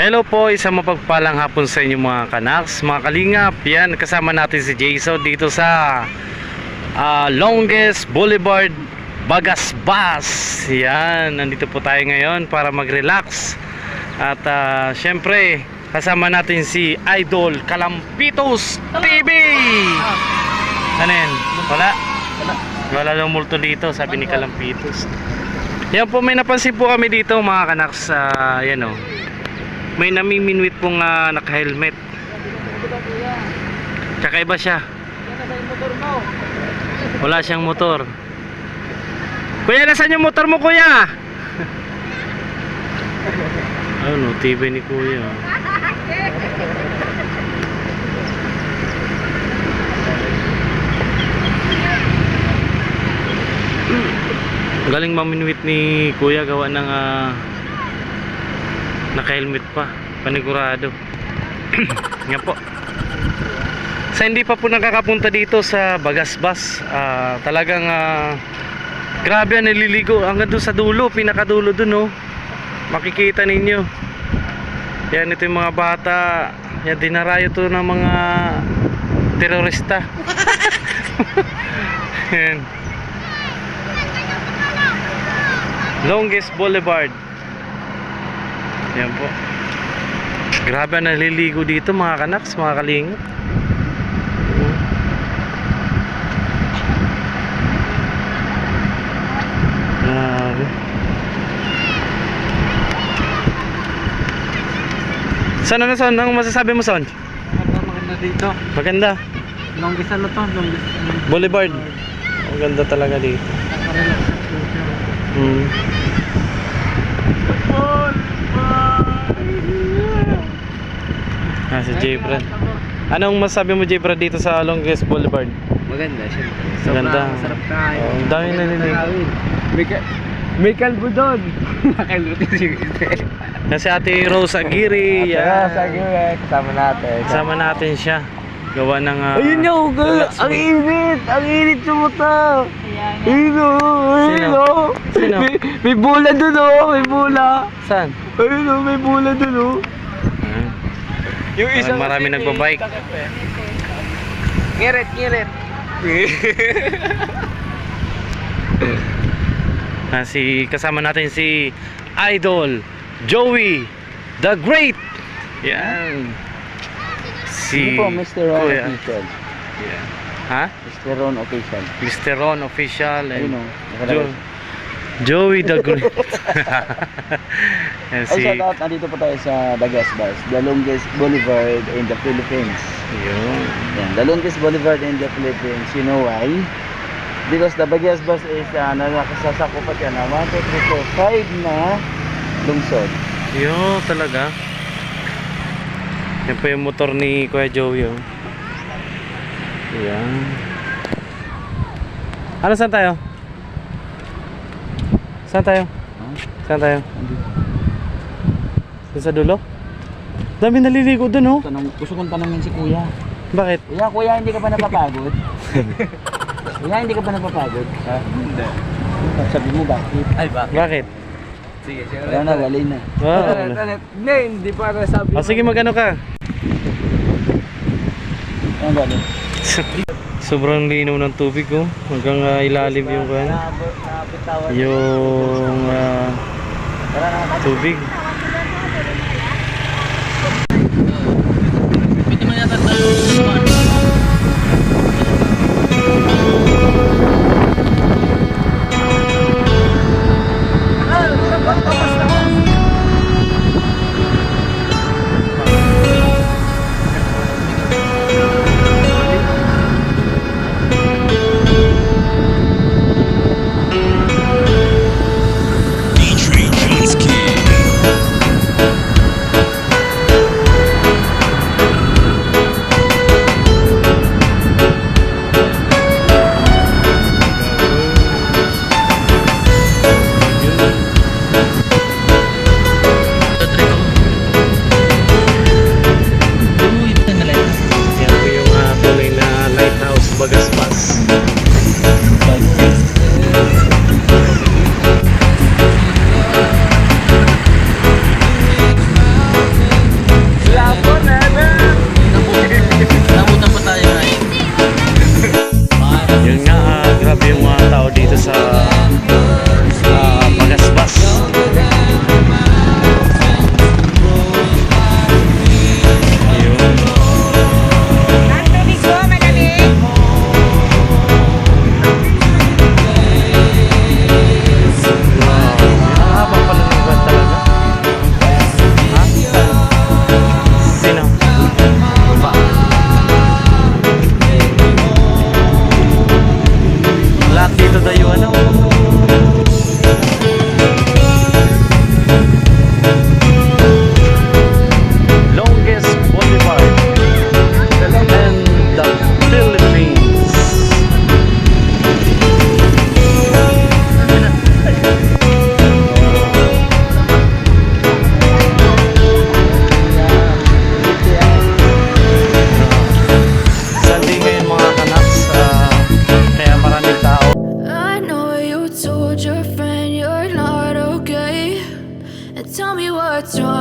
Hello po, isang mapagpalang hapon sa inyo mga kanaks, mga kalingap. Yan, kasama natin si Jason dito sa Longest Boulevard, Bagasbas. Yan, nandito po tayo ngayon para mag-relax. At syempre, kasama natin si Idol Kalampitos TV. Ano yan? Wala lang multo dito, sabi ni Kalampitos. Yan po, may napansin po kami dito mga kanaks. Yan o, may namiminwit pong naka-helmet. Kakaiba siya. Wala siyang motor. Kuya, nasaan yung motor mo, kuya? Ano, tibay ni kuya. Galing maminwit ni kuya, gawa ng naka-helmet pa, panigurado. Nga po. Sa hindi pa po nakakapunta dito sa Bagasbas, talagang grabe, naliligo hanggang doon sa dulo, pinakadulo doon, oh. Makikita ninyo. Yan, ito yung mga bata. Yan, dinarayo to ng mga terorista. Yan. Longest Boulevard. Yan po. Grabe, naliligo dito mga kanaks, mga kalingap. Grabe. Saan na, Son? Ang masasabi mo, Son? Maganda dito. Maganda. Longest ano to? Longest Boulevard. Ang ganda talaga dito. Relax po siya. Si J-Brad. Anong masabi mo, J-Brad, dito sa Longest Boulevard? Maganda siya. Maganda. Masarap kain. Oh, ang dami naliligo. May kalbo doon. Nakalbo din siya. Si Ate Rose Aguirre. Kasama natin. Kasama natin siya. Gawa ng Ayun niyo, relax ang week. init. Ang init sa mata. Ayun o. Sino? Sino? May bola doon o. May bola. Saan? Ayun o, may bola doon o. Yung Parang marami nagbabike. Ngirit. Kasama natin si Idol Joey the Great. Yan. Si Mr. Ron Kuya. Official. Yeah. Ha? Mr. Ron Official. Mr. Ron Official and Ayun o. nakalagay. Joey the Great. Yan Ay, si shout out, nandito po tayo sa Bagasbas, the longest boulevard in the Philippines. yun. Yan, the longest boulevard in the Philippines. You know why? Because the Bagasbas is nakasasakupat yan na 1, 2, 3, 4, 5 na lungsod. Yun talaga. Yan po yung motor ni Kuya Joey. Oh. Yan. Ano, saan tayo? Saan tayo? Saan tayo? Sa dulo? Dami naliligo dun, oh. Gusto kong tanongin si Kuya. Bakit? Kuya, hindi ka ba napapagod? Kuya, hindi ka ba napapagod? Ha? Hindi. Sabi mo bakit? Ay, bakit? Bakit? Sige, wala na, walay na. Wow. Hindi para sabi. Sige, magano ka? Ano gano'n? Sobrang linaw ng tubig, oh. Hanggang ilalim yung tubig.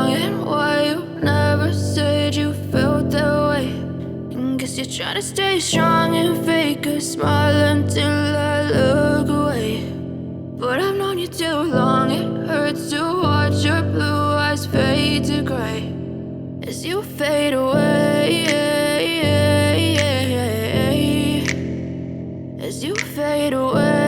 wrong and why you never said you felt that way. And guess you're trying to stay strong and fake a smile until I look away. But I've known you too long, it hurts to watch your blue eyes fade to gray as you fade away. As you fade away.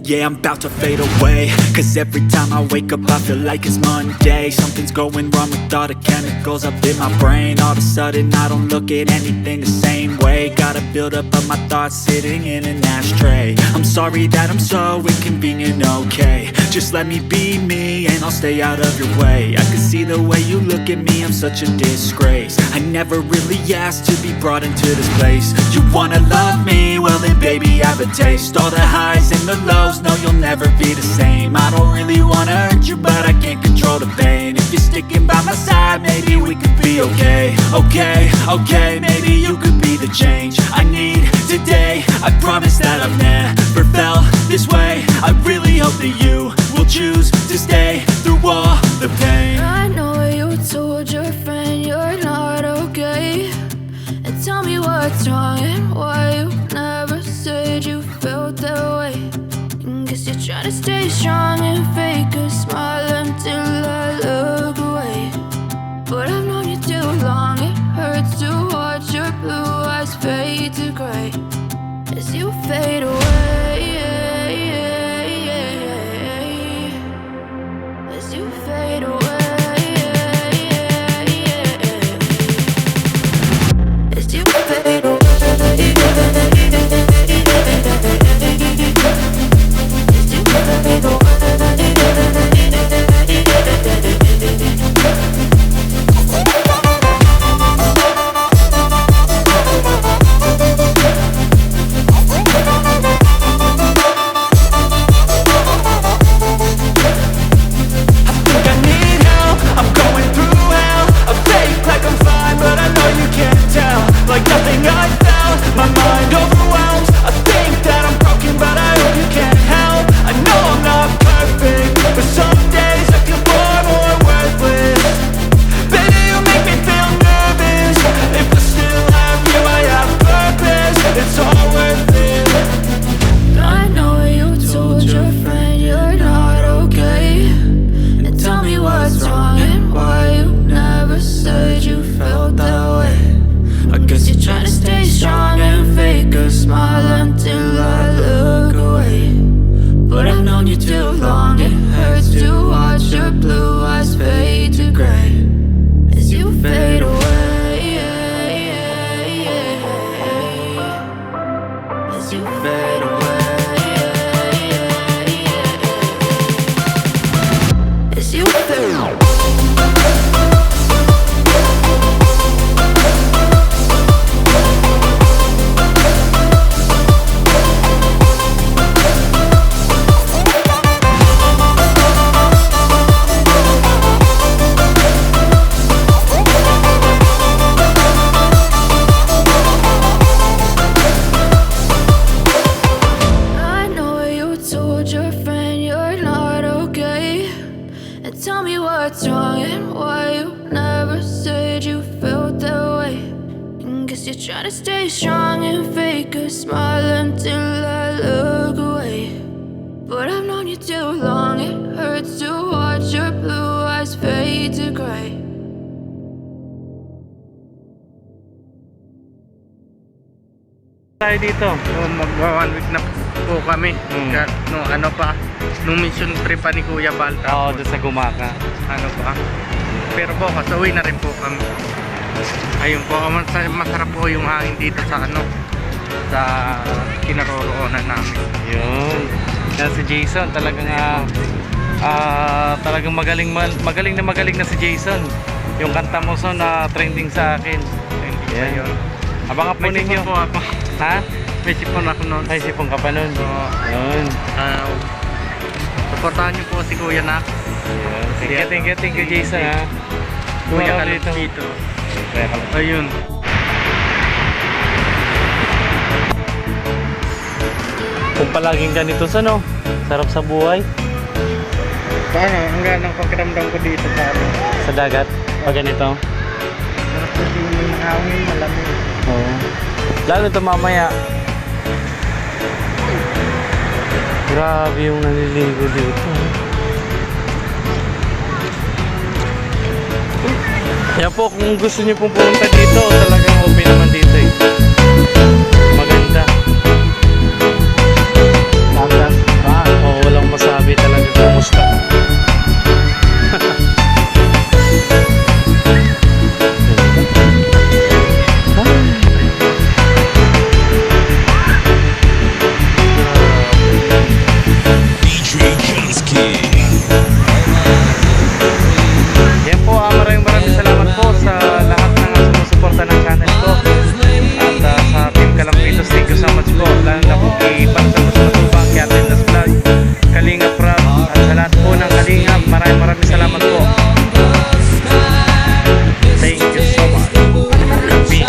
Yeah, I'm about to fade away. Cause every time I wake up I feel like it's Monday. Something's going wrong with all the chemicals up in my brain. All of a sudden I don't look at anything the same way. Gotta build up of my thoughts sitting in an ashtray. I'm sorry that I'm so inconvenient, okay. Just let me be me and I'll stay out of your way. I can see the way you look at me, I'm such a disgrace. I never really asked to be brought into this place. You wanna love me? Well then baby have a taste. All the highs and the lows, no you'll never be the same. I don't really wanna hurt you but I can't control the pain. If you're sticking by my side maybe we could be okay. Okay, maybe you could be the change I need today. I promise that I've never felt this way. I really hope that you will choose to stay through all the pain. I know you told your friend you're not okay, and tell me what's wrong and why you never said you felt that way. And guess you're trying to stay strong and fake a smile until I look away. But I've known you too long, it hurts to watch your blue eyes fade to gray as you fade away. As you fade away. As you fade away. As you fade away. Like nothing I felt, my mind overwhelmed. I think that I'm broken but I hope you can't help. I know I'm not perfect, but some days I feel far more worthless. Baby, you make me feel nervous. If I still have you, I have purpose. It's all worth it. I know you told your friend you're not okay, and tell me what's wrong and why you never said you felt that way. I guess you're trying to stay strong and fake a smile until I look away. But I've known you too long, it hurts to watch your blue eyes fade to gray as you fade away. As you fade away. As you fade away. Tell me what's wrong and why you never said you felt that way. And guess you're trying to stay strong and fake a smile until I look away. But I've known you too long, it hurts to watch your blue eyes fade to gray. Tayo dito. So, magwa 1 week na po kami. Nung mission trip pa ni Kuya Bal. Oo, doon sa Gumaka. Pero po, kasaway na rin po kami. Ayun po, masarap po yung hangin dito sa sa kinaroroonan namin. Yun. Yan si Jason, talagang talagang magaling na si Jason. Yung kanta mo so na trending sa akin. Yan. Abangan po May ninyo. sipon po ako. Ha? May sipon ako noon. Ay, sipong ka pa nun. Yun. Supportahan niyo po si Kuya Nak. Thank you Jason ha. Kuya Kumaraw dito. Kalapito. Ayun. Kung palaging ganito sa sarap sa buhay. Paano? Ang ganda ng pakiramdam ko dito sa ano. Sa dagat? Pag ganito? Sarap kasi yung hangin, malamig. Oo. Lalo ito mamaya. Grabe yung naliligo dito. Kaya po, kung gusto niyo pong pumunta dito, talagang open naman dito eh. Maganda. Lagas ba? Oo, walang masabi talaga kumusta. Yan po, maraming salamat po sa lahat ng sumusuporta ng channel ko. At sa Team Kalampitos, thank you so much po. Lalo na po kay Pansamos Matubang, kay Atendas Vlog, Kalingap Rap, at sa lahat po ng Kalingap, maraming salamat po. Thank you so much. Kapi.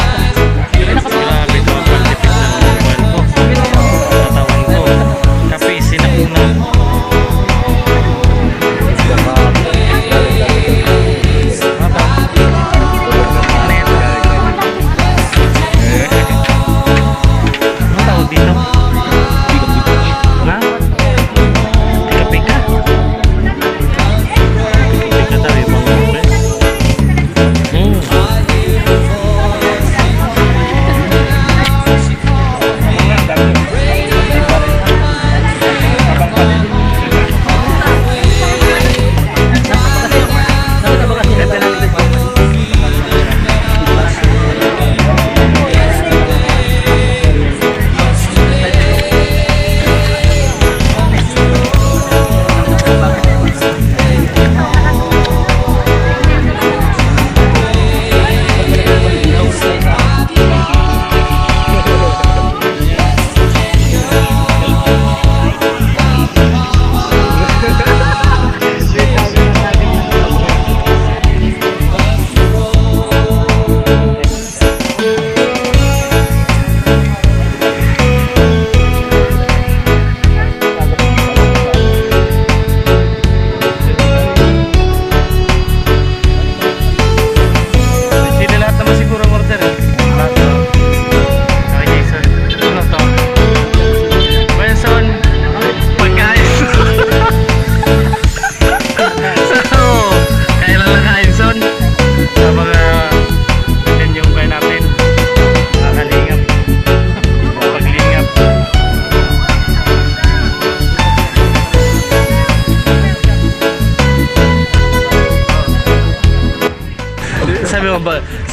Grabe ko, ang tipid ng mobile ko. Tatawan ko. Kapi, sinapunan.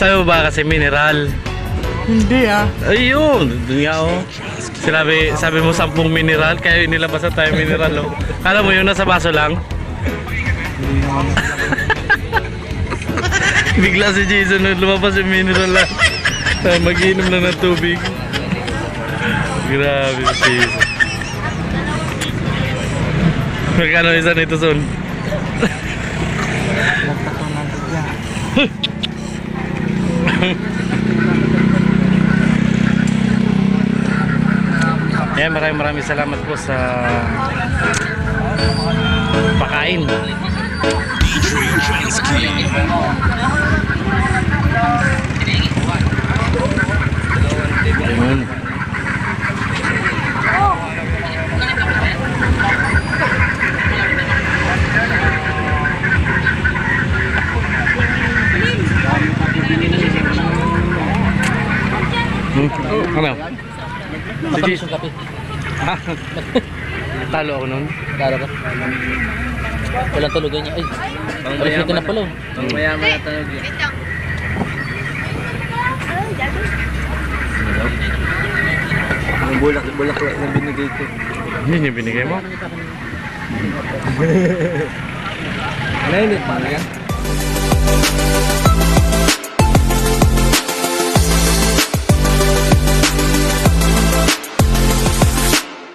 Sabi mo ba kasi mineral? Hindi ah. Ayun, dun nga oh. Sabi mo 10 mineral, kaya inilabasan tayo mineral oh. Kala mo yun nasa baso lang? Bigla si Jason lumabas yung mineral lang. Mag-inom lang ng tubig. Grabe si Jason. Magkano isa nito son? Yan, maraming salamat po sa pakain. Ayun. Ano? Matamis yung kape. Ha? Talo ako nun. Dara ba? Walang tulugan niya. Ay, alis nito na pala. Maya tanong yun. Ang bulak na binigay ko. Hindi niya binigay mo? Nainit pa na yan.